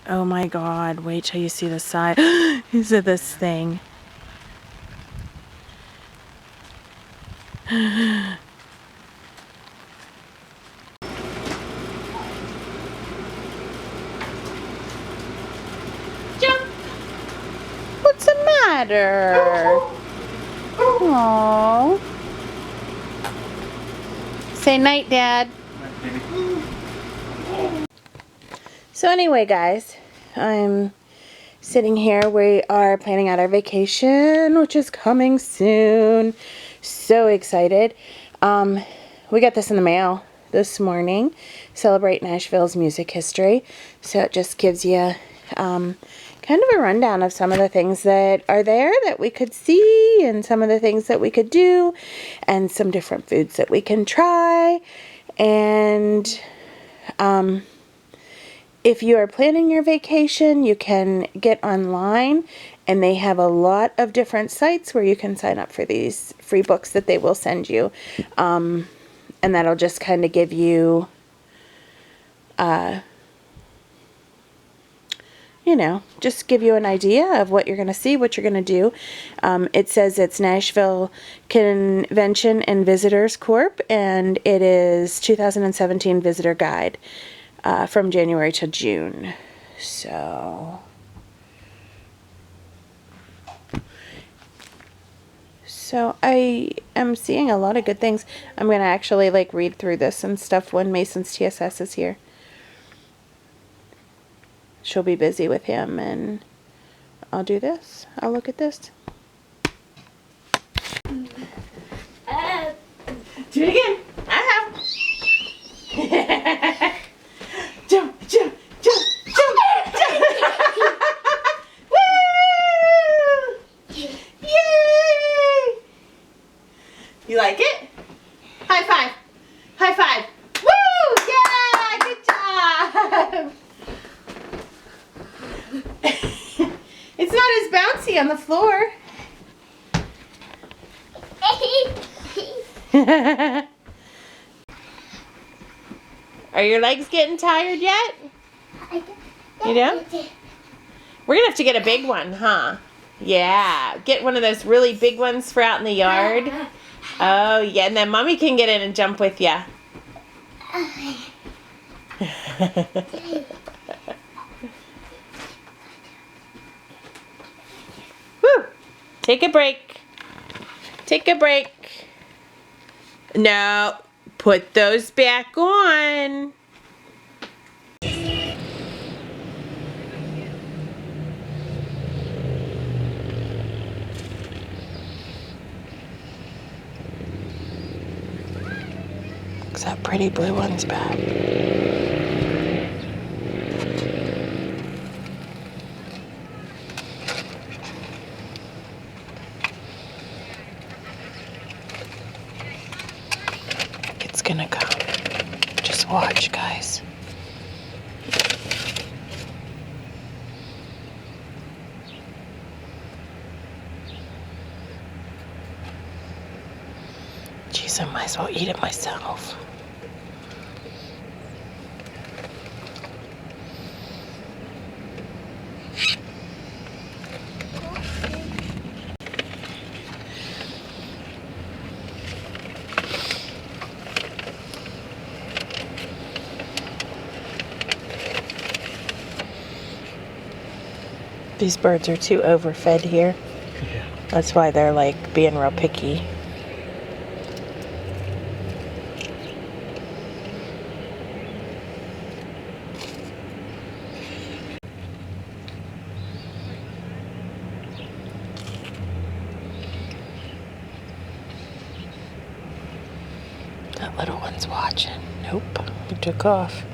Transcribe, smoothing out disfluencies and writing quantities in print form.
Oh my God, wait till you see the size. Is it this thing? Jump! What's the matter? Aww. Say night, Dad. So anyway, guys, I'm sitting here. We are planning out our vacation, which is coming soon. So excited. We got this in the mail this morning. Celebrate Nashville's music history. So it just gives you kind of a rundown of some of the things that are there that we could see, and some of the things that we could do, and some different foods that we can try. And if you are planning your vacation, you can get online, and they have a lot of different sites where you can sign up for these free books that they will send you. And that'll just kind of give you, just give you an idea of what you're going to see, what you're going to do. It says it's Nashville Convention and Visitors Corp., and it is 2017 Visitor Guide. From January to June. So I am seeing a lot of good things. I'm going to actually read through this and stuff when Mason's TSS is here. She'll be busy with him, and I'll do this. I'll look at this. Do it again. Jump, jump, jump, jump, jump. Woo! Yay! You like it? High five. High five. Woo! Yeah! Good job. It's not as bouncy on the floor. Are your legs getting tired yet? You know? We're going to have to get a big one, huh? Yeah. Get one of those really big ones for out in the yard. Oh, yeah. And then Mommy can get in and jump with you. Woo! Take a break. Take a break. No. Put those back on. Looks that pretty blue one's back. It's gonna come. Just watch, guys. Jeez, I might as well eat it myself. These birds are too overfed here. Yeah. That's why they're being real picky. That little one's watching. Nope, he took off.